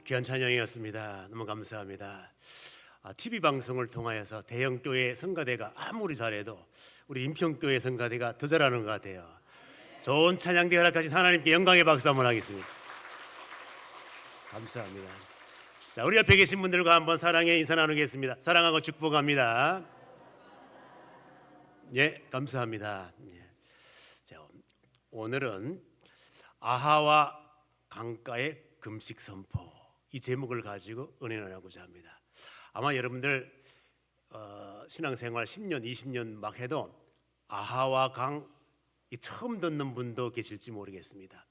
귀한 찬양이었습니다. 너무 감사합니다. TV 방송을 통하여서 대형교회 성가대가 아무리 잘해도 우리 인평교회 성가대가 더 잘하는 것 같아요. 좋은 찬양대 허락하신 하나님께 영광의 박수 한번 하겠습니다. 감사합니다. 자, 우리 옆에 계신 분들과 한번 사랑의 인사 나누겠습니다. 사랑하고 축복합니다. 예, 감사합니다. 예. 자, 오늘은 아하와 강가의 금식 선포, 이 제목을 가지고 은혜 나누고자 합니다. 아마 여러분들 신앙생활 10년, 20년 막 해도 아하와 강 처음 듣는 분도 계실지 모르겠습니다.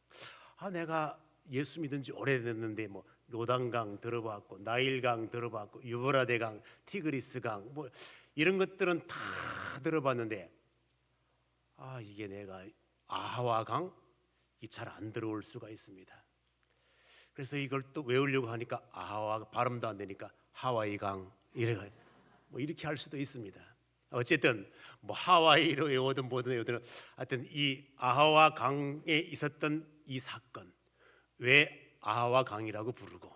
내가 예수 믿은 지 오래됐는데 뭐 요단강 들어봤고, 나일강 들어봤고, 유브라데강, 티그리스강 뭐 이런 것들은 다 들어봤는데 이게 내가 아하와 강 잘 안 들어올 수가 있습니다. 그래서 이걸 또 외우려고 하니까 아하와 발음도 안 되니까 하와이 강 이렇게 할 수도 있습니다. 어쨌든 뭐 하와이로 외우든 뭐든 외우든 하여튼 이 아하와 강에 있었던 이 사건, 왜 아하와 강이라고 부르고,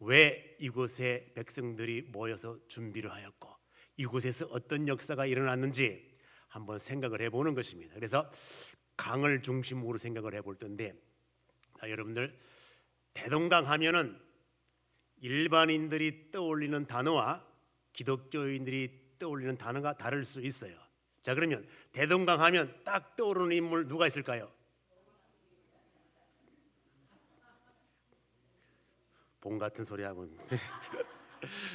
왜 이곳에 백성들이 모여서 준비를 하였고, 이곳에서 어떤 역사가 일어났는지 한번 생각을 해보는 것입니다. 그래서 강을 중심으로 생각을 해볼 텐데, 여러분들 대동강 하면은 일반인들이 떠올리는 단어와 기독교인들이 떠올리는 단어가 다를 수 있어요. 자, 그러면 대동강 하면 딱 떠오르는 인물 누가 있을까요? 봉 같은 소리 하고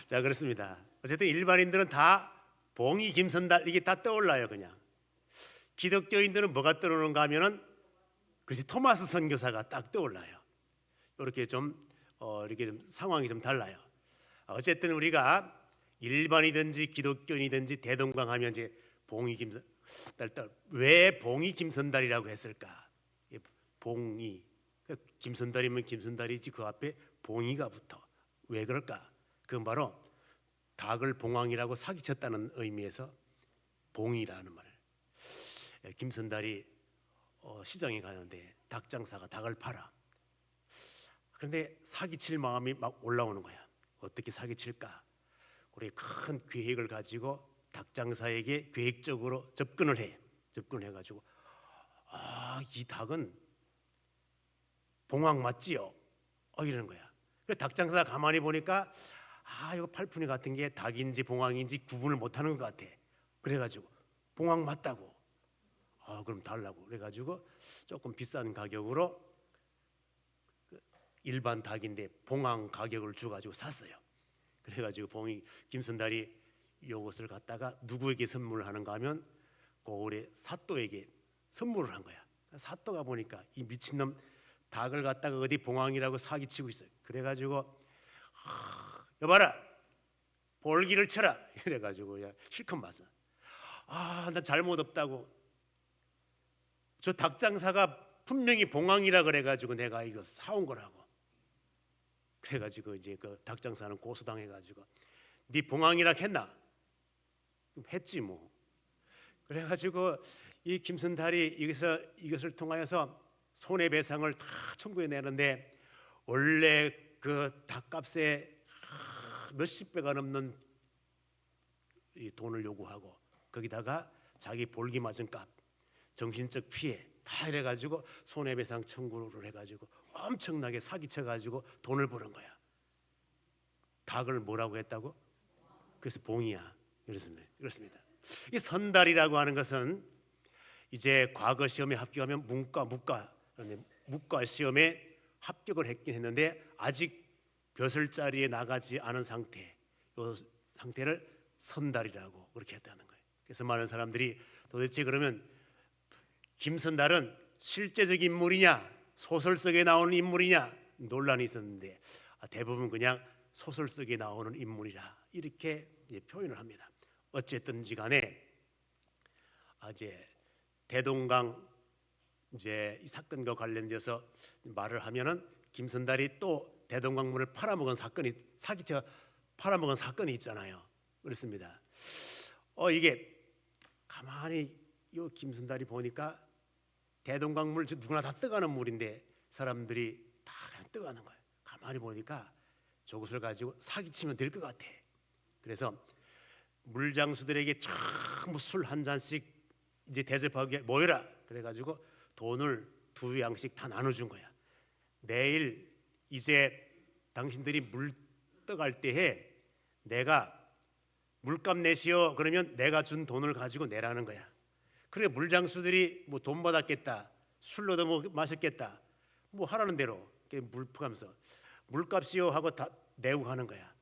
자, 그렇습니다. 어쨌든 일반인들은 다 봉이, 김선달 이게 다 떠올라요. 그냥 기독교인들은 뭐가 떠오르는가 하면은 그렇지, 토마스 선교사가 딱 떠올라요. 이렇게 좀 상황이 좀 달라요. 어쨌든 우리가 일반이든지 기독교인이든지 대동강 하면 이제 봉이, 김선달, 왜 봉이 김선달이라고 했을까? 봉이, 김선달이면 김선달이지 그 앞에 봉이가 붙어. 왜 그럴까? 그건 바로 닭을 봉황이라고 사기쳤다는 의미에서 봉이라는 말. 김선달이 시장에 가는데 닭장사가 닭을 팔아. 그런데 사기칠 마음이 막 올라오는 거야. 어떻게 사기칠까? 우리 큰 계획을 가지고 닭장사에게 계획적으로 접근을 해. 접근을 해가지고 이 닭은 봉황 맞지요? 이러는 거야. 그 닭장사 가만히 보니까 이거 팔푼이 같은 게 닭인지 봉황인지 구분을 못하는 것 같아. 그래가지고 봉황 맞다고. 그럼 달라고. 그래가지고 조금 비싼 가격으로 일반 닭인데 봉황 가격을 주가지고 샀어요. 그래가지고 봉이 김선달이 요것을 갖다가 누구에게 선물하는가 하면 고을의 사또에게 선물을 한 거야. 사또가 보니까 이 미친놈 닭을 갖다가 어디 봉황이라고 사기치고 있어요. 그래가지고 여봐라, 볼기를 쳐라. 이래가지고 실컷 봤어. 나 잘못 없다고. 저 닭장사가 분명히 봉황이라 그래가지고 내가 이거 사온 거라고. 그래가지고 이제 그 닭장사는 고소당해가지고 네 봉황이라 했나? 했지 뭐. 그래가지고 이 김선달이 이것을 통하여서 손해배상을 다 청구해 내는데, 원래 그 닭값에 몇십 배가 넘는 이 돈을 요구하고, 거기다가 자기 볼기 맞은 값, 정신적 피해 다 이래가지고 손해배상 청구를 해가지고 엄청나게 사기쳐가지고 돈을 버는 거야. 닭을 뭐라고 했다고? 그래서 봉이야. 그렇습니다. 이 선달이라고 하는 것은 이제 과거 시험에 합격하면 문과 시험에 합격을 했긴 했는데 아직 벼슬자리에 나가지 않은 상태, 이 상태를 선달이라고 그렇게 했다는 거예요. 그래서 많은 사람들이 도대체 그러면 김선달은 실제적 인물이냐, 소설 속에 나오는 인물이냐 논란이 있었는데, 대부분 그냥 소설 속에 나오는 인물이라 이렇게 표현을 합니다. 어쨌든지 간에 이제 대동강 이제 이 사건과 관련돼서 말을 하면은 김선달이 또 대동강물을 팔아먹은 사건이, 사기쳐 팔아먹은 사건이 있잖아요. 그렇습니다. 이게 가만히 이 김선달이 보니까 대동강물 누구나 다 떠가는 물인데 사람들이 다 떠가는 거예요. 가만히 보니까 저것을 가지고 사기치면 될 것 같아. 그래서 물장수들에게 전부 술 한 잔씩 이제 대접하게 모여라. 그래가지고 돈을 2양씩 다 나눠준 거야. 내일 이제 당신들이 물 떠갈 때에 내가 물값 내시오. 그러면 내가 준 돈을 가지고 내라는 거야. 그래 물장수들이 뭐 돈 받았겠다, 술로도 뭐 마셨겠다, 뭐 하라는 대로 물 퍼가면서 물값이요 하고 다 내고 가는 거야.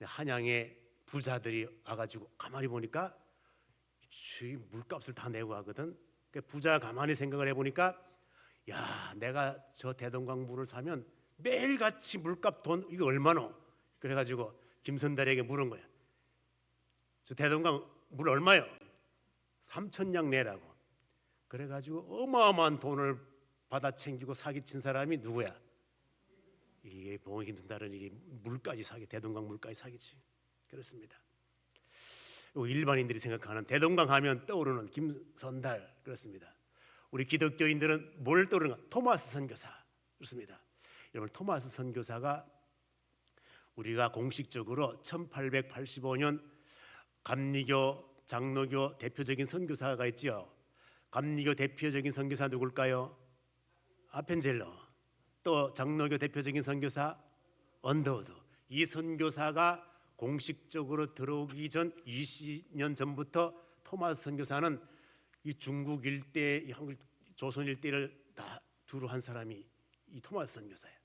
한양에 부자들이 와가지고 가만히 보니까 물값을 다 내고 가거든. 부자 가만히 생각을 해보니까 야, 내가 저 대동강 물을 사면 매일같이 물값 돈 이거 얼마노? 그래가지고 김선달에게 물은 거야. 저 대동강 물 얼마요? 3,000냥 내라고. 그래가지고 어마어마한 돈을 받아 챙기고 사기친 사람이 누구야? 이게 봉이 김선달은 이게 물까지 사기, 대동강 물까지 사기치. 그렇습니다. 일반인들이 생각하는 대동강 하면 떠오르는 김선달 그렇습니다. 우리 기독교인들은 뭘 떠오르는가? 토마스 선교사 그렇습니다. 여러분 토마스 선교사가 우리가 공식적으로 1885년 감리교 장로교 대표적인 선교사가 있지요. 감리교 대표적인 선교사 누굴까요? 아펜젤로. 또 장로교 대표적인 선교사 언더우드. 이 선교사가 공식적으로 들어오기 전 20년 전부터 토마스 선교사는 이 중국 일대, 조선 일대를 다 두루 한 사람이 이 토마스 선교사예요.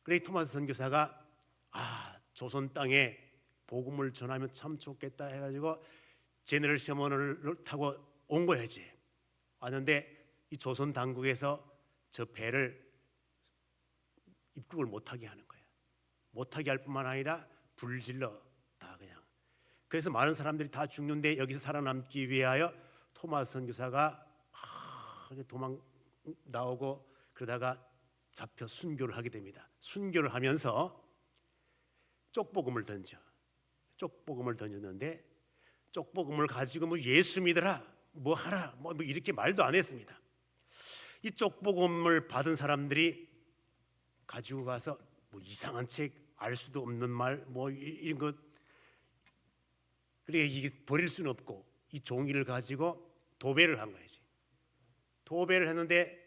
그래 이 토마스 선교사가 조선 땅에 복음을 전하면 참 좋겠다 해가지고 제너럴 셔먼을 타고 온 거야지. 왔는데 이 조선 당국에서 저 배를 입국을 못하게 하는 거야. 못하게 할 뿐만 아니라 불질러 다 그냥. 그래서 많은 사람들이 다 죽는데 여기서 살아남기 위하여 토마스 선교사가 도망 나오고 그러다가 잡혀 순교를 하게 됩니다. 순교를 하면서 쪽복음을 던졌는데 쪽복음을 가지고 뭐 예수 믿어라 뭐 하라 뭐 이렇게 말도 안 했습니다. 이 쪽복음을 받은 사람들이 가지고 가서 뭐 이상한 책 알 수도 없는 말 뭐 이런 것 그래 이게 버릴 수는 없고 이 종이를 가지고 도배를 한 거야지. 도배를 했는데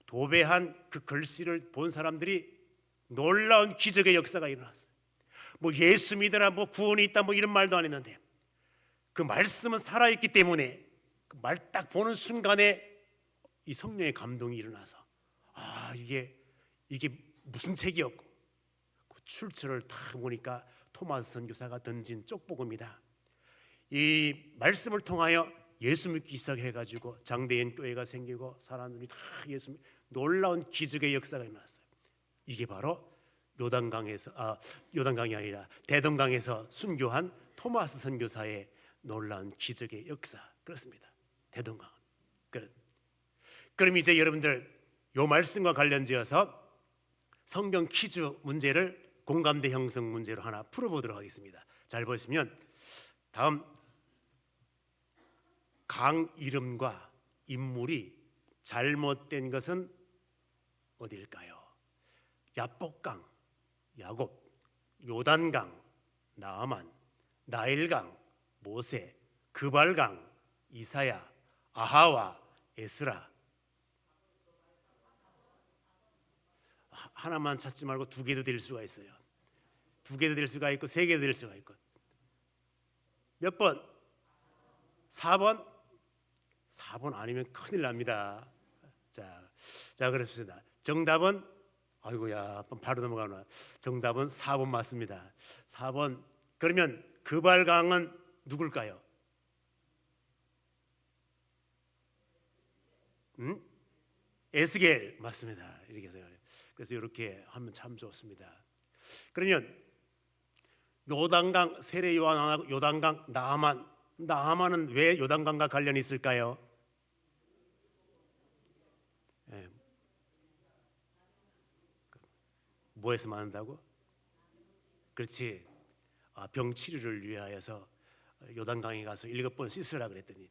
도배한 그 글씨를 본 사람들이 놀라운 기적의 역사가 일어났어요. 뭐 예수 믿으라 뭐 구원이 있다 뭐 이런 말도 안 했는데 그 말씀은 살아있기 때문에 그 말 딱 보는 순간에 이 성령의 감동이 일어나서 이게 무슨 책이었고 그 출처를 딱 보니까 토마스 선교사가 던진 쪽복음이다. 이 말씀을 통하여 예수 믿기 시작해가지고 장대인 교회가 생기고 사람들이 다 예수 믿 놀라운 기적의 역사가 일어났어요. 이게 바로 요단강이 아니라 대동강에서 순교한 토마스 선교사의 놀라운 기적의 역사 그렇습니다. 대동강. 그럼 이제 여러분들 요 말씀과 관련지어서 성경 퀴즈 문제를 공감대 형성 문제로 하나 풀어보도록 하겠습니다. 잘 보시면 다음 강 이름과 인물이 잘못된 것은 어디일까요? 야복강, 야곱, 요단강, 나아만, 나일강, 모세, 그발강, 이사야, 아하와 에스라. 하나만 찾지 말고 2개도 될 수가 있어요. 2개도 될 수가 있고 3개도 될 수가 있고. 몇 번? 4번? 4번 아니면 큰일 납니다. 자 그렇습니다. 정답은 아이고야 바로 넘어가나. 정답은 4번 맞습니다. 4번. 그러면 그발강은 누굴까요? 에스겔 맞습니다. 이렇게 해서 그래서 이렇게 하면 참 좋습니다. 그러면 요단강 세례 요한하고 요단강 나아만은 왜 요단강과 관련이 있을까요? 뭐에서 만난다고? 그렇지. 병 치료를 위하여서 요단강에 가서 7번 씻으라 그랬더니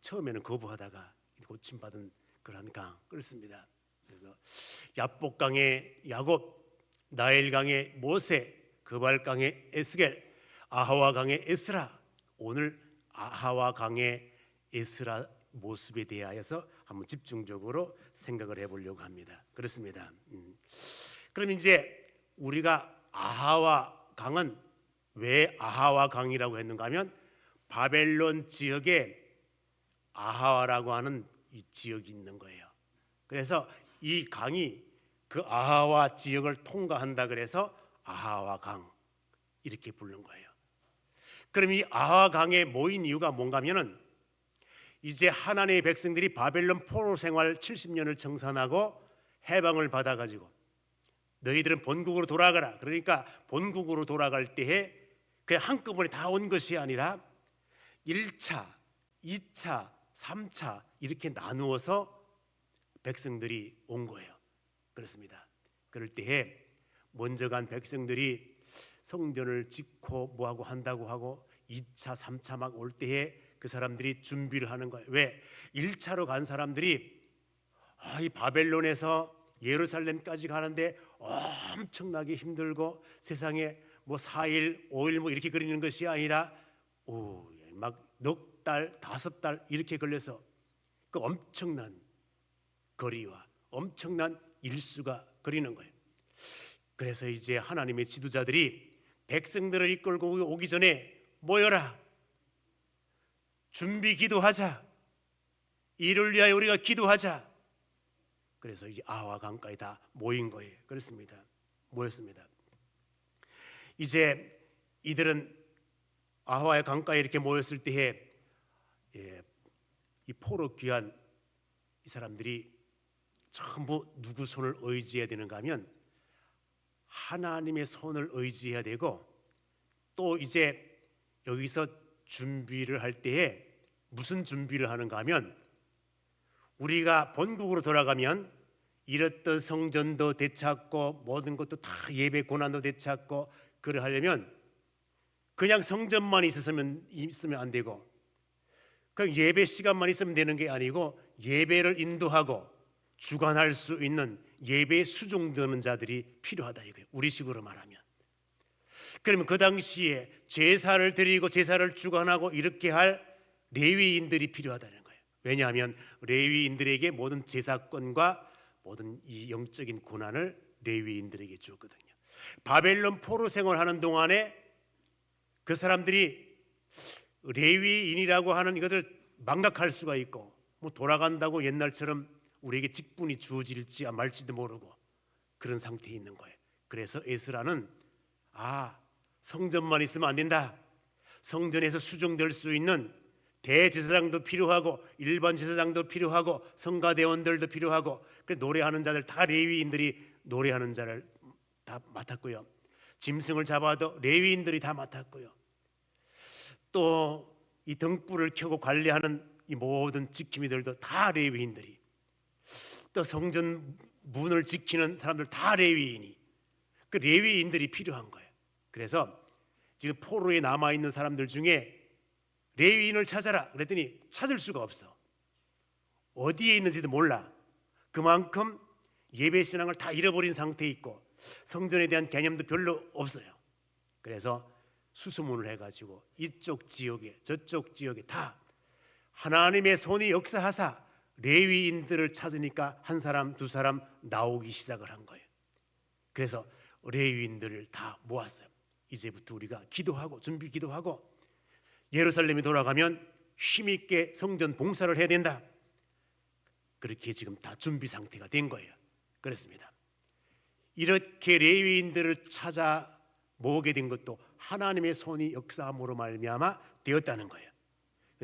처음에는 거부하다가 고침받은 그런 강 그렇습니다. 그래서 야복강의 야곱, 나일강의 모세, 그발강의 에스겔, 아하와 강의 에스라. 오늘 아하와 강의 에스라 모습에 대하여서 한번 집중적으로 생각을 해보려고 합니다. 그렇습니다. 그럼 이제 우리가 아하와 강은 왜 아하와 강이라고 했는가 하면 바벨론 지역에 아하와라고 하는 이 지역이 있는 거예요. 그래서 이 강이 그 아하와 지역을 통과한다 그래서 아하와 강 이렇게 부른 거예요. 그럼 이 아하와 강에 모인 이유가 뭔가 하면은 이제 하나님의 백성들이 바벨론 포로 생활 70년을 청산하고 해방을 받아가지고 너희들은 본국으로 돌아가라. 그러니까 본국으로 돌아갈 때에 그냥 한꺼번에 다 온 것이 아니라 1차, 2차, 3차 이렇게 나누어서 백성들이 온 거예요. 그렇습니다. 그럴 때에 먼저 간 백성들이 성전을 짓고 뭐하고 한다고 하고 2차, 3차 막 올 때에 그 사람들이 준비를 하는 거예요. 왜? 1차로 간 사람들이 이 바벨론에서 예루살렘까지 가는데 엄청나게 힘들고 세상에 뭐 4일, 5일 뭐 이렇게 걸리는 것이 아니라 막 넉 달, 5달 이렇게 걸려서 그 엄청난 거리와 엄청난 일수가 걸리는 거예요. 그래서 이제 하나님의 지도자들이 백성들을 이끌고 오기 전에 모여라. 준비 기도하자. 이를 위하여 우리가 기도하자. 그래서 이제 아하와 강가에 다 모인 거예요. 그렇습니다. 모였습니다. 이제 이들은 아하와의 강가에 이렇게 모였을 때에 이 포로 귀한 이 사람들이 전부 누구 손을 의지해야 되는가 하면 하나님의 손을 의지해야 되고 또 이제 여기서 준비를 할 때에 무슨 준비를 하는가 하면 우리가 본국으로 돌아가면 잃었던 성전도 되찾고 모든 것도 다 예배 고난도 되찾고 그를 하려면 그냥 성전만 있으면 안 되고 그냥 예배 시간만 있으면 되는 게 아니고 예배를 인도하고 주관할 수 있는 예배에 수종드는 자들이 필요하다 이거예요. 우리식으로 말하면. 그러면 그 당시에 제사를 드리고 제사를 주관하고 이렇게 할 레위인들이 필요하다는 거예요. 왜냐하면 레위인들에게 모든 제사권과 모든 이 영적인 고난을 레위인들에게 줬거든요. 바벨론 포로 생활하는 동안에 그 사람들이 레위인이라고 하는 이것을 망각할 수가 있고 뭐 돌아간다고 옛날처럼 우리에게 직분이 주어질지 말지도 모르고 그런 상태에 있는 거예요. 그래서 에스라는 성전만 있으면 안 된다. 성전에서 수종될 수 있는 대제사장도 필요하고 일반 제사장도 필요하고 성가대원들도 필요하고 노래하는 자들 다 레위인들이 노래하는 자를 다 맡았고요. 짐승을 잡아도 레위인들이 다 맡았고요. 또 이 등불을 켜고 관리하는 이 모든 지킴이들도 다 레위인들이 또 성전 문을 지키는 사람들 다 레위인이 그 레위인들이 필요한 거예요. 그래서 지금 포로에 남아있는 사람들 중에 레위인을 찾아라 그랬더니 찾을 수가 없어. 어디에 있는지도 몰라. 그만큼 예배 신앙을 다 잃어버린 상태에 있고 성전에 대한 개념도 별로 없어요. 그래서 수소문을 해가지고 이쪽 지역에 저쪽 지역에 다 하나님의 손이 역사하사 레위인들을 찾으니까 한 사람 두 사람 나오기 시작을 한 거예요. 그래서 레위인들을 다 모았어요. 이제부터 우리가 기도하고 준비 기도하고 예루살렘에 돌아가면 힘있게 성전 봉사를 해야 된다. 그렇게 지금 다 준비 상태가 된 거예요. 그렇습니다. 이렇게 레위인들을 찾아 모으게 된 것도 하나님의 손이 역사함으로 말미암아 되었다는 거예요.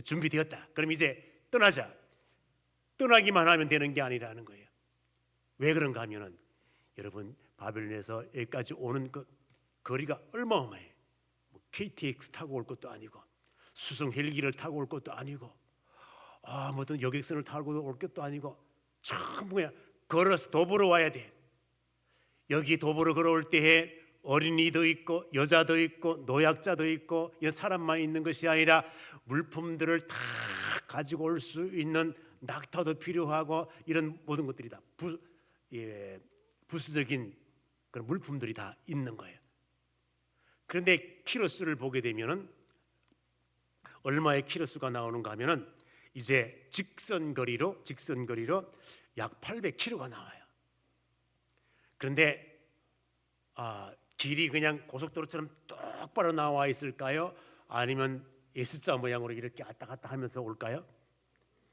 준비되었다. 그럼 이제 떠나자. 떠나기만 하면 되는 게 아니라는 거예요. 왜 그런가 하면은 여러분 바벨론에서 여기까지 오는 그 거리가 어마어마해요. 뭐 KTX 타고 올 것도 아니고 수송 헬기를 타고 올 것도 아니고 어떤 여객선을 타고 올 것도 아니고 전부 그냥 걸어서 도보로 와야 돼. 여기 도보로 걸어올 때에 어린이도 있고 여자도 있고 노약자도 있고 이런 사람만 있는 것이 아니라 물품들을 다 가지고 올 수 있는 낙타도 필요하고 이런 모든 것들이 다 부수적인 그런 물품들이 다 있는 거예요. 그런데 키로수를 보게 되면은 얼마의 키로수가 나오는가 하면은 이제 직선거리로 약 800km가 나와요. 그런데 길이 그냥 고속도로처럼 똑바로 나와 있을까요? 아니면 S자 모양으로 이렇게 왔다 갔다 하면서 올까요?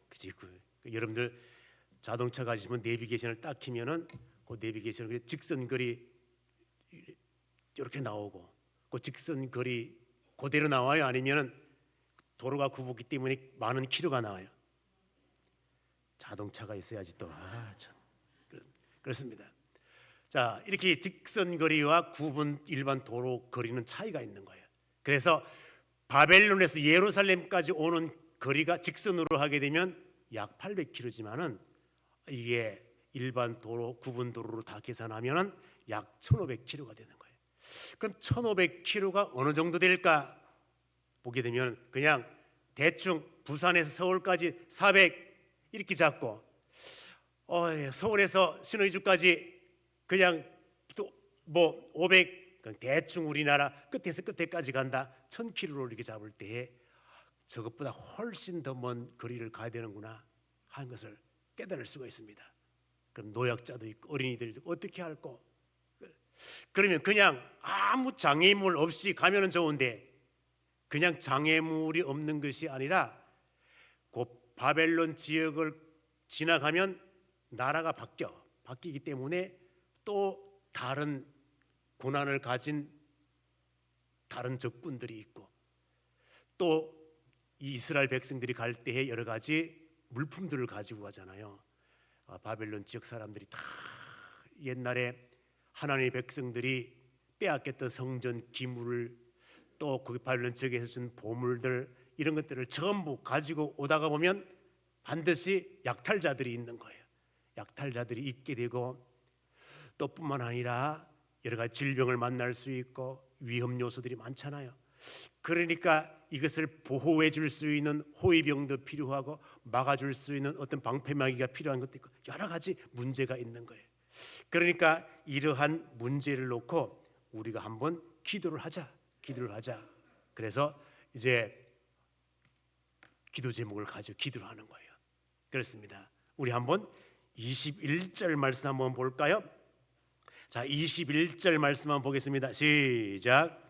그지? 여러분들 자동차 가지시면 내비게이션을 딱 키면은 그 내비게이션을 직선거리 이렇게 나오고 그 직선거리 그대로 나와요? 아니면은 도로가 굽었기 때문에 많은 키로가 나와요? 자동차가 있어야지 또 참 그렇습니다. 자, 이렇게 직선거리와 굽은 일반 도로 거리는 차이가 있는 거예요. 그래서 바벨론에서 예루살렘까지 오는 거리가 직선으로 하게 되면 약 800km지만은 이게 일반 도로, 굽은 도로로 다 계산하면은 약 1,500km가 되는 거예요. 그럼 1,500km가 어느 정도 될까 보게 되면 그냥 대충 부산에서 서울까지 400 이렇게 잡고 서울에서 신의주까지 그냥 또 뭐 500 대충 우리나라 끝에서 끝에까지 간다 1,000km로 이렇게 잡을 때에 저것보다 훨씬 더 먼 거리를 가야 되는구나 하는 것을 깨달을 수가 있습니다. 그럼 노약자도 있고 어린이들도 어떻게 할꼬? 그러면 그냥 아무 장애물 없이 가면은 좋은데 그냥 장애물이 없는 것이 아니라 그 바벨론 지역을 지나가면 나라가 바뀌기 때문에 또 다른 고난을 가진 다른 적군들이 있고 또 이스라엘 백성들이 갈 때에 여러 가지 물품들을 가지고 가잖아요. 바벨론 지역 사람들이 다 옛날에 하나님의 백성들이 빼앗겼던 성전 기물을 또 그 바벨론 지역에서 준 보물들 이런 것들을 전부 가지고 오다가 보면 반드시 약탈자들이 있는 거예요. 약탈자들이 있게 되고 또 뿐만 아니라 여러 가지 질병을 만날 수 있고 위험 요소들이 많잖아요. 그러니까 이것을 보호해 줄 수 있는 호위병도 필요하고 막아줄 수 있는 어떤 방패막이가 필요한 것도 있고 여러 가지 문제가 있는 거예요. 그러니까 이러한 문제를 놓고 우리가 한번 기도를 하자. 그래서 이제 기도 제목을 가지고 기도를 하는 거예요. 그렇습니다. 우리 한번 21절 말씀 한번 볼까요? 자, 21절 말씀 한번 보겠습니다. 시작.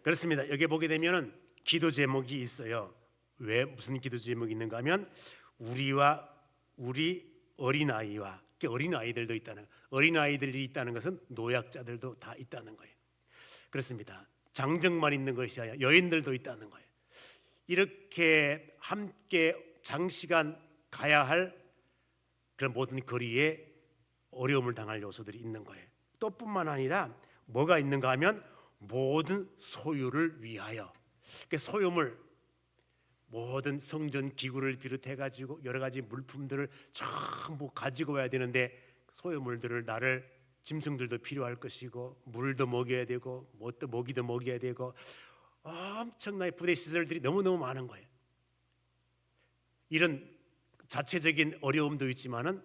그렇습니다. 여기 보게 되면은 기도 제목이 있어요. 왜 무슨 기도 제목이 있는가 하면 우리 어린아이와 어린아이들도 있다는 어린아이들이 있다는 것은 노약자들도 다 있다는 거예요. 그렇습니다. 장정만 있는 것이 아니라 여인들도 있다는 거예요. 이렇게 함께 장시간 가야 할 그런 모든 거리에 어려움을 당할 요소들이 있는 거예요. 또 뿐만 아니라 뭐가 있는가 하면 모든 소유를 위하여 소유물 모든 성전 기구를 비롯해 가지고 여러 가지 물품들을 전부 가지고 와야 되는데 소유물들을 나를 짐승들도 필요할 것이고 물도 먹여야 되고 뭣도 먹이도 먹여야 되고 엄청나게 부대 시설들이 너무너무 많은 거예요. 이런 자체적인 어려움도 있지만은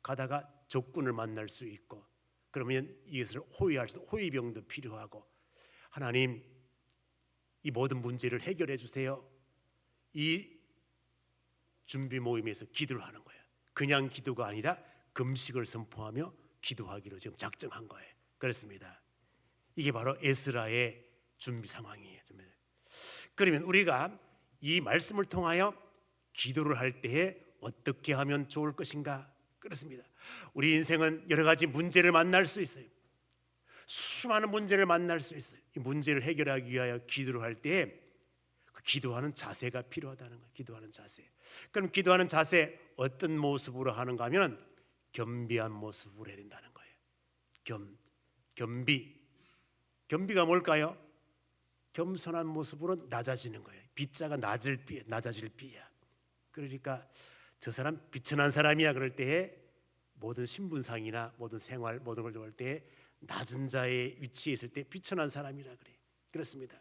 가다가 적군을 만날 수 있고 그러면 이것을 호위할 수 호위병도 필요하고 하나님 이 모든 문제를 해결해 주세요. 이 준비 모임에서 기도를 하는 거예요. 그냥 기도가 아니라 금식을 선포하며 기도하기로 지금 작정한 거예요. 그렇습니다. 이게 바로 에스라의 준비 상황이에요. 그러면 우리가 이 말씀을 통하여 기도를 할 때에 어떻게 하면 좋을 것인가? 그렇습니다. 우리 인생은 여러 가지 문제를 만날 수 있어요. 수많은 문제를 만날 수 있어요. 이 문제를 해결하기 위하여 기도를 할 때에 그 기도하는 자세가 필요하다는 거예요. 기도하는 자세. 그럼 기도하는 자세 어떤 모습으로 하는가 하면 겸비한 모습으로 해야 된다는 거예요. 겸비가 뭘까요? 겸손한 모습으로 낮아지는 거예요. 빗자가 낮아질 비야. 그러니까 저 사람 비천한 사람이야 그럴 때에 모든 신분상이나 모든 생활 모든 걸 볼 때에 낮은 자의 위치에 있을 때 비천한 사람이라 그래요. 그렇습니다.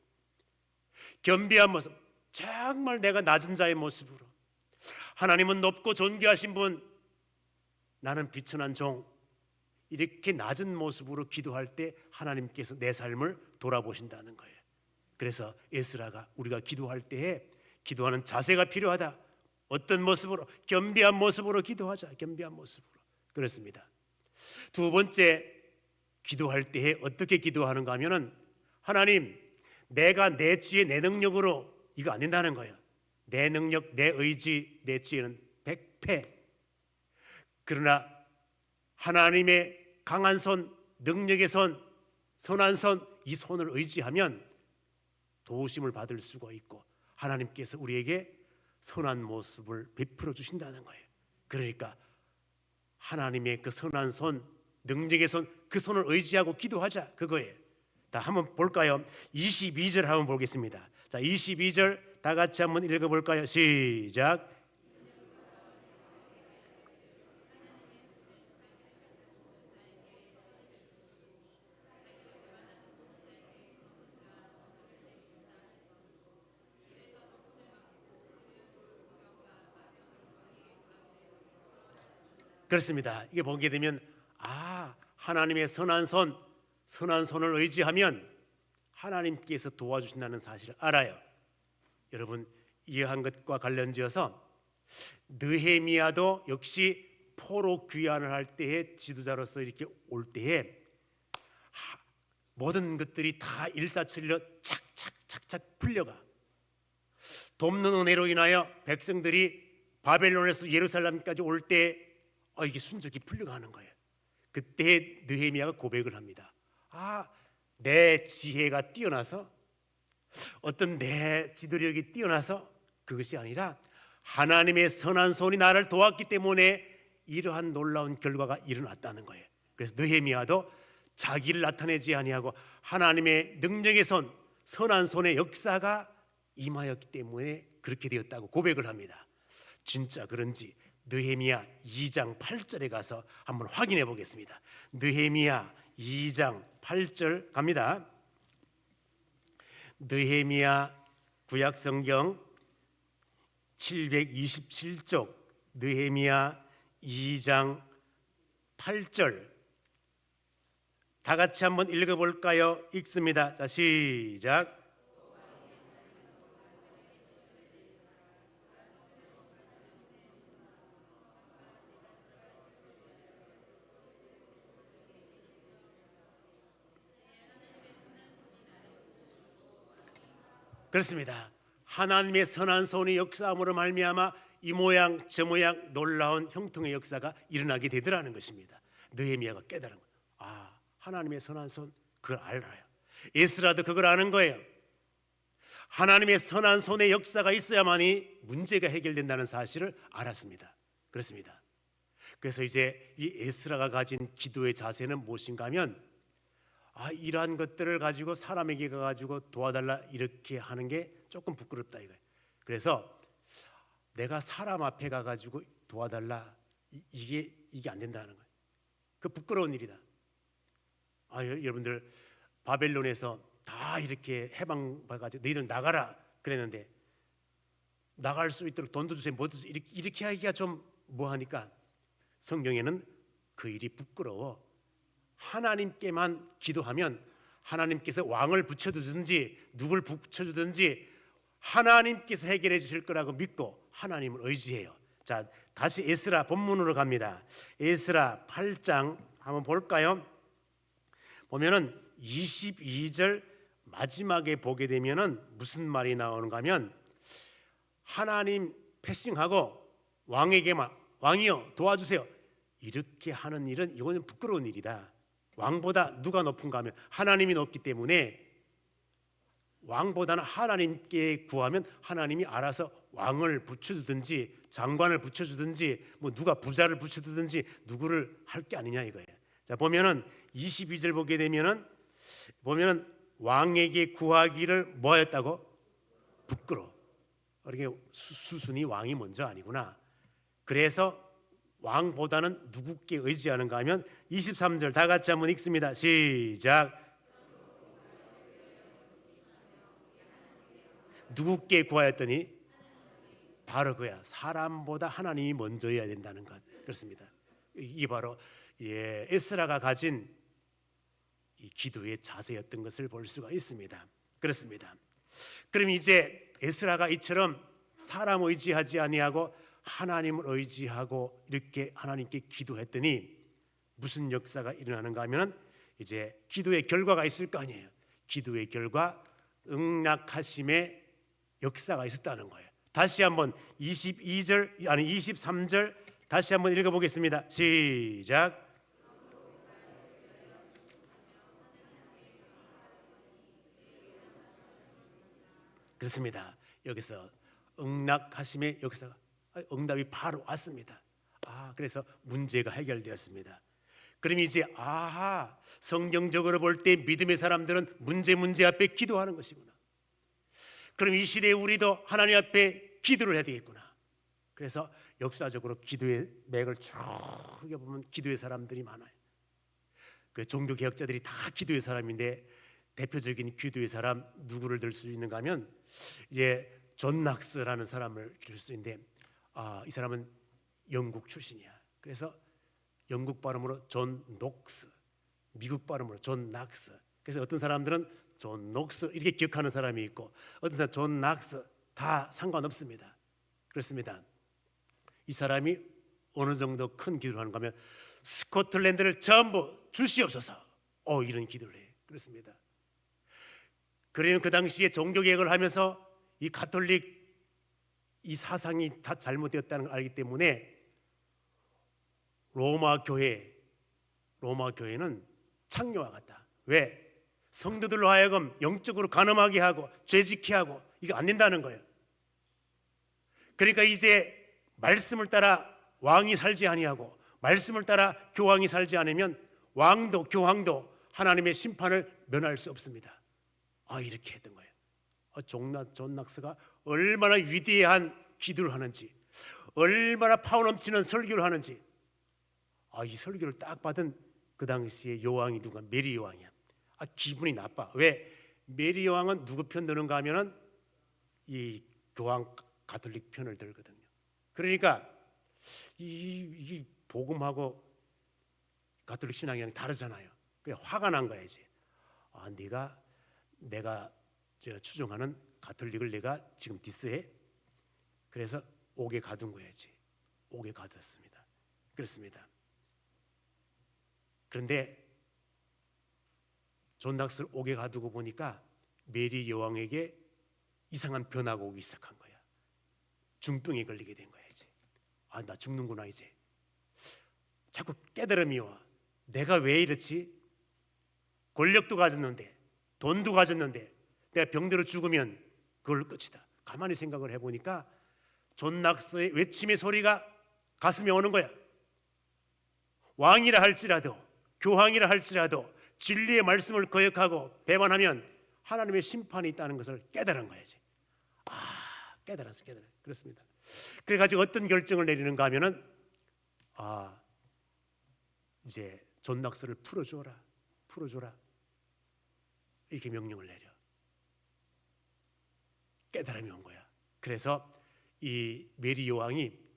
겸비한 모습, 정말 내가 낮은 자의 모습으로, 하나님은 높고 존귀하신 분, 나는 비천한 종, 이렇게 낮은 모습으로 기도할 때 하나님께서 내 삶을 돌아보신다는 거예요. 그래서 에스라가 우리가 기도할 때에 기도하는 자세가 필요하다. 어떤 모습으로? 겸비한 모습으로 기도하자. 겸비한 모습으로. 그렇습니다. 두 번째, 기도할 때에 어떻게 기도하는가 하면은, 하나님, 내가 내 지혜, 내 능력으로 이거 안 된다는 거예요. 내 능력, 내 의지, 내 지혜는 백패. 그러나 하나님의 강한 손, 능력의 손, 선한 손, 이 손을 의지하면 도우심을 받을 수가 있고 하나님께서 우리에게 선한 모습을 베풀어 주신다는 거예요. 그러니까 하나님의 그 선한 손, 능력의 손, 그 손을 의지하고 기도하자, 그거예요. 다 한번 볼까요? 22절 한번 보겠습니다. 자, 22절 다 같이 한번 읽어볼까요? 시작. 그렇습니다. 이게 보게 되면 하나님의 선한 손을 의지하면 하나님께서 도와주신다는 사실을 알아요. 여러분, 이해한 것과 관련지어서 느헤미야도 역시 포로 귀환을 할 때에 지도자로서 이렇게 올 때에 모든 것들이 다 일사천리로 착착착착 풀려가. 돕는 은혜로 인하여 백성들이 바벨론에서 예루살렘까지 올 때 이게 순적이 풀려가는 거예요. 그때 느헤미야가 고백을 합니다. 내 지혜가 뛰어나서, 어떤 내 지도력이 뛰어나서 그것이 아니라 하나님의 선한 손이 나를 도왔기 때문에 이러한 놀라운 결과가 일어났다는 거예요. 그래서 느헤미야도 자기를 나타내지 아니하고 하나님의 능력의 손, 선한 손의 역사가 임하였기 때문에 그렇게 되었다고 고백을 합니다. 진짜 그런지 느헤미야 2장 8절에 가서 한번 확인해 보겠습니다. 느헤미야 2장 8절 갑니다. 느헤미야 구약성경 727쪽 느헤미야 2장 8절 다 같이 한번 읽어볼까요? 읽습니다. 자, 시작. 그렇습니다. 하나님의 선한 손이 역사함으로 말미암아 이 모양 저 모양 놀라운 형통의 역사가 일어나게 되더라는 것입니다. 느헤미야가 깨달은 거예요. 하나님의 선한 손, 그걸 알아요. 에스라도 그걸 아는 거예요. 하나님의 선한 손의 역사가 있어야만이 문제가 해결된다는 사실을 알았습니다. 그렇습니다. 그래서 이제 이 에스라가 가진 기도의 자세는 무엇인가 하면 이러한 것들을 가지고 사람에게 가가지고 도와달라 이렇게 하는 게 조금 부끄럽다 이거예요. 그래서 내가 사람 앞에 가가지고 도와달라 이게 안 된다는 거예요. 그 부끄러운 일이다. 여러분들 바벨론에서 다 이렇게 해방받아가지고 너희들 나가라 그랬는데 나갈 수 있도록 돈도 주세요, 뭐도 주세요 이렇게 하기가 좀 뭐하니까 성경에는 그 일이 부끄러워 하나님께만 기도하면 하나님께서 왕을 붙여주든지 누굴 붙여주든지 하나님께서 해결해 주실 거라고 믿고 하나님을 의지해요. 자, 다시 에스라 본문으로 갑니다. 에스라 8장 한번 볼까요? 보면은 22절 마지막에 보게 되면은 무슨 말이 나오는가 하면 하나님 패싱하고 왕에게만 왕이여 도와주세요 이렇게 하는 일은 이거는 부끄러운 일이다. 왕보다 누가 높은가 하면 하나님이 높기 때문에 왕보다는 하나님께 구하면 하나님이 알아서 왕을 붙여주든지 장관을 붙여주든지 뭐 누가 부자를 붙여주든지 누구를 할 게 아니냐 이거예요. 자, 보면은 22절 보게 되면은 왕에게 구하기를 뭐였다고? 부끄러워. 이렇게 수순이 왕이 먼저 아니구나. 그래서 왕보다는 누구께 의지하는가 하면 23절 다 같이 한번 읽습니다. 시작. 누구께 구하였더니 바로 그야. 사람보다 하나님이 먼저여야 된다는 것. 그렇습니다. 이게 바로 에스라가 가진 이 기도의 자세였던 것을 볼 수가 있습니다. 그렇습니다. 그럼 이제 에스라가 이처럼 사람 의지하지 아니하고 하나님을 의지하고 이렇게 하나님께 기도했더니 무슨 역사가 일어나는가 하면 이제 기도의 결과가 있을 거 아니에요. 기도의 결과 응낙하심의 역사가 있었다는 거예요. 다시 한번 23절 다시 한번 읽어보겠습니다. 시작. 그렇습니다. 여기서 응낙하심의 역사가 응답이 바로 왔습니다. 그래서 문제가 해결되었습니다. 그럼 이제 성경적으로 볼 때 믿음의 사람들은 문제 앞에 기도하는 것이구나. 그럼 이 시대에 우리도 하나님 앞에 기도를 해야 되겠구나. 그래서 역사적으로 기도의 맥을 쭉 보면 기도의 사람들이 많아요. 그 종교 개혁자들이 다 기도의 사람인데 대표적인 기도의 사람 누구를 들 수 있는가 하면 이제 존 낙스라는 사람을 들 수 있는데 이 사람은 영국 출신이야. 그래서 영국 발음으로 존 녹스, 미국 발음으로 존 낙스. 그래서 어떤 사람들은 존 녹스 이렇게 기억하는 사람이 있고 어떤 사람 존 낙스 다 상관없습니다. 그렇습니다. 이 사람이 어느 정도 큰 기도를 하는가 하면 스코틀랜드를 전부 주시옵소서 이런 기도를 해요. 그렇습니다. 그러면 그 당시에 종교개혁을 하면서 이 가톨릭 이 사상이 다 잘못되었다는 걸 알기 때문에 로마 교회는 창녀와 같다. 왜? 성도들로 하여금 영적으로 간음하게 하고 죄짓게 하고 이거 안 된다는 거예요. 그러니까 이제 말씀을 따라 왕이 살지 아니하고 말씀을 따라 교황이 살지 않으면 왕도 교황도 하나님의 심판을 면할 수 없습니다. 이렇게 했던 거예요. 존 낙스가 얼마나 위대한 기도를 하는지, 얼마나 파워 넘치는 설교를 하는지. 이 설교를 딱 받은 그 당시에 여왕이 누가 메리 여왕이야. 기분이 나빠. 왜? 메리 여왕은 누구 편 드는가 하면은 이 교황 가톨릭 편을 들거든요. 그러니까 이 복음하고 가톨릭 신앙이랑 다르잖아요. 그래 화가 난 거야 이제. 내가 추종하는 가톨릭을 내가 지금 디스해. 그래서 옥에 가둔 거야지. 옥에 가뒀습니다. 그렇습니다. 그런데 존 낙스를 옥에 가두고 보니까 메리 여왕에게 이상한 변화가 오기 시작한 거야. 중병에 걸리게 된 거야 이제. 나 죽는구나 이제. 자꾸 깨달음이 와. 내가 왜 이렇지? 권력도 가졌는데 돈도 가졌는데 내가 병들어 죽으면 그걸로 끝이다. 가만히 생각을 해보니까 존 낙스의 외침의 소리가 가슴에 오는 거야. 왕이라 할지라도 교황이라 할지라도 진리의 말씀을 거역하고 배반하면 하나님의 심판이 있다는 것을 깨달은 거야지. 깨달았어. 그렇습니다. 그래가지고 어떤 결정을 내리는가 하면은 이제 존 낙스를 풀어줘라 이렇게 명령을 내려. 깨달음이 온 거야. 그래서 이 메리 여왕이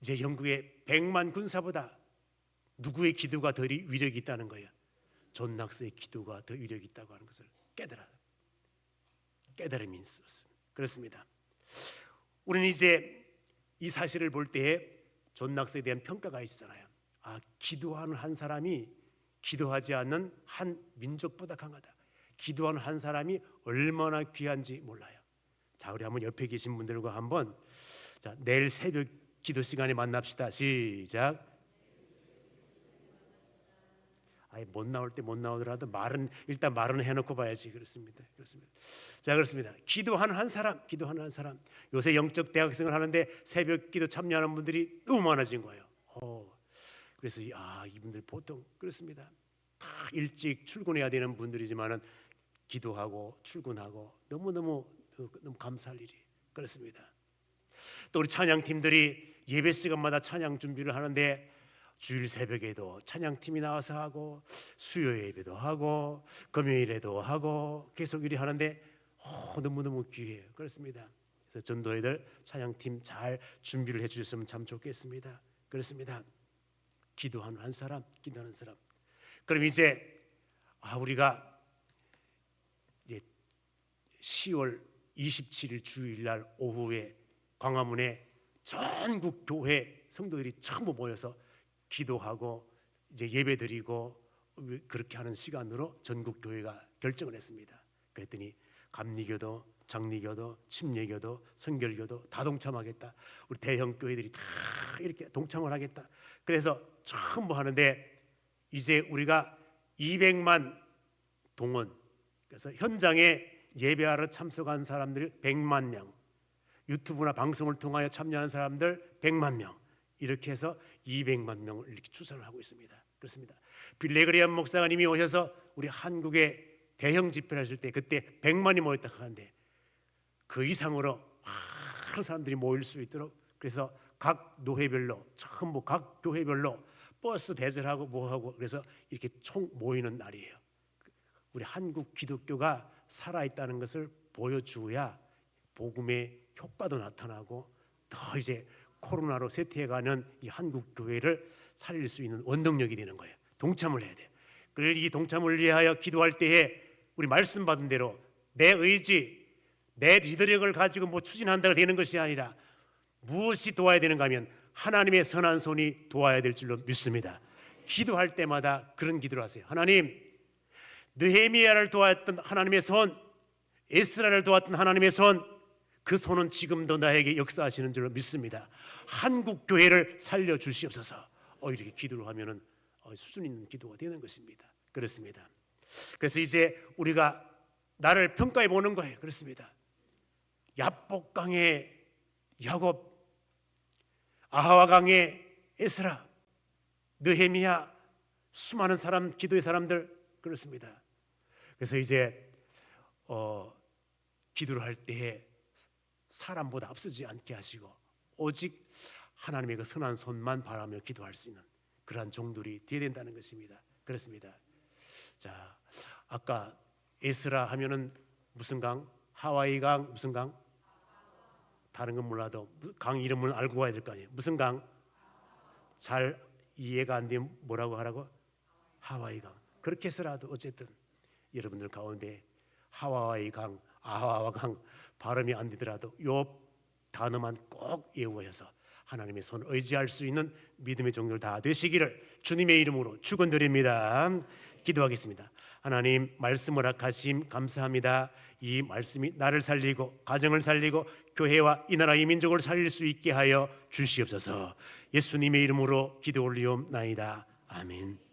이제 영국의 100만 군사보다 누구의 기도가 더 위력이 있다는 거야? 존 낙스의 기도가 더 위력이 있다고 하는 것을 깨달음이 있었습니다. 그렇습니다. 우리는 이제 이 사실을 볼 때에 존 낙스에 대한 평가가 있잖아요. 기도하는 한 사람이 기도하지 않는 한 민족보다 강하다. 기도하는 한 사람이 얼마나 귀한지 몰라요. 자, 우리 한번 옆에 계신 분들과 한번 내일 새벽 기도 시간에 만납시다. 시작. 못 나올 때 못 나오더라도 일단 말은 해놓고 봐야지. 그렇습니다. 자, 그렇습니다. 기도하는 한 사람. 요새 영적 대학생을 하는데 새벽 기도 참여하는 분들이 너무 많아진 거예요. 그래서 이분들 보통 그렇습니다. 다 일찍 출근해야 되는 분들이지만은 기도하고 출근하고 너무 감사할 일이 그렇습니다. 또 우리 찬양팀들이 예배 시간마다 찬양 준비를 하는데 주일 새벽에도 찬양팀이 나와서 하고 수요 예배도 하고 금요일에도 하고 계속 일이 하는데 너무너무 귀해요. 그렇습니다. 그래서 전도회들 찬양팀 잘 준비를 해주셨으면 참 좋겠습니다. 그렇습니다. 기도하는 한 사람, 기도하는 사람. 그럼 이제 우리가 이제 10월 27일 주일날 오후에 광화문에 전국 교회 성도들이 전부 모여서 기도하고 이제 예배드리고 그렇게 하는 시간으로 전국 교회가 결정을 했습니다. 그랬더니 감리교도, 장리교도, 침례교도, 성결교도 다 동참하겠다. 우리 대형 교회들이 다 이렇게 동참을 하겠다. 그래서 전부 하는데 이제 우리가 200만 동원, 그래서 현장에 예배하러 참석한 사람들 100만 명, 유튜브나 방송을 통하여 참여하는 사람들 100만 명, 이렇게 해서 200만 명을 이렇게 추산을 하고 있습니다. 그렇습니다. 빌레그리안 목사님이 오셔서 우리 한국에 대형 집회를 하실 때 그때 100만이 모였다 하는데 그 이상으로 많은 사람들이 모일 수 있도록 그래서 각 노회별로 전부 각 교회별로 버스 대절하고 뭐하고 그래서 이렇게 총 모이는 날이에요. 우리 한국 기독교가 살아있다는 것을 보여줘야 복음의 효과도 나타나고 더 이제 코로나로 쇠퇴해가는 이 한국 교회를 살릴 수 있는 원동력이 되는 거예요. 동참을 해야 돼요. 그래서 이 동참을 위하여 기도할 때에 우리 말씀 받은 대로 내 의지, 내 리더력을 가지고 뭐 추진한다고 되는 것이 아니라 무엇이 도와야 되는가 하면 하나님의 선한 손이 도와야 될 줄로 믿습니다. 기도할 때마다 그런 기도를 하세요. 하나님, 느헤미야를 도왔던 하나님의 손, 에스라를 도왔던 하나님의 손, 그 손은 지금도 나에게 역사하시는 줄로 믿습니다. 한국 교회를 살려 주시옵소서. 이렇게 기도를 하면은 수준 있는 기도가 되는 것입니다. 그렇습니다. 그래서 이제 우리가 나를 평가해 보는 거예요. 그렇습니다. 야복강의 야곱, 아하와강의 에스라, 느헤미야, 수많은 사람, 기도의 사람들 그렇습니다. 그래서 이제 기도를 할 때에 사람보다 앞서지 않게 하시고 오직 하나님의 그 선한 손만 바라며 기도할 수 있는 그러한 종들이 되어야 된다는 것입니다. 그렇습니다. 자, 아까 에스라 하면은 무슨 강? 하와이 강 무슨 강? 다른 건 몰라도 강 이름을 알고 가야 될 거 아니에요. 무슨 강? 잘 이해가 안 되면 뭐라고 하라고? 하와이 강. 그렇게 해서라도 어쨌든 여러분들 가운데 하와이 강, 아하와 강 발음이 안 되더라도 요 단어만 꼭 외워서 하나님의 손 의지할 수 있는 믿음의 종들 다 되시기를 주님의 이름으로 축원드립니다. 기도하겠습니다. 하나님 말씀 허락하심 감사합니다. 이 말씀이 나를 살리고 가정을 살리고 교회와 이 나라 이 민족을 살릴 수 있게 하여 주시옵소서. 예수님의 이름으로 기도 올리옵나이다. 아멘.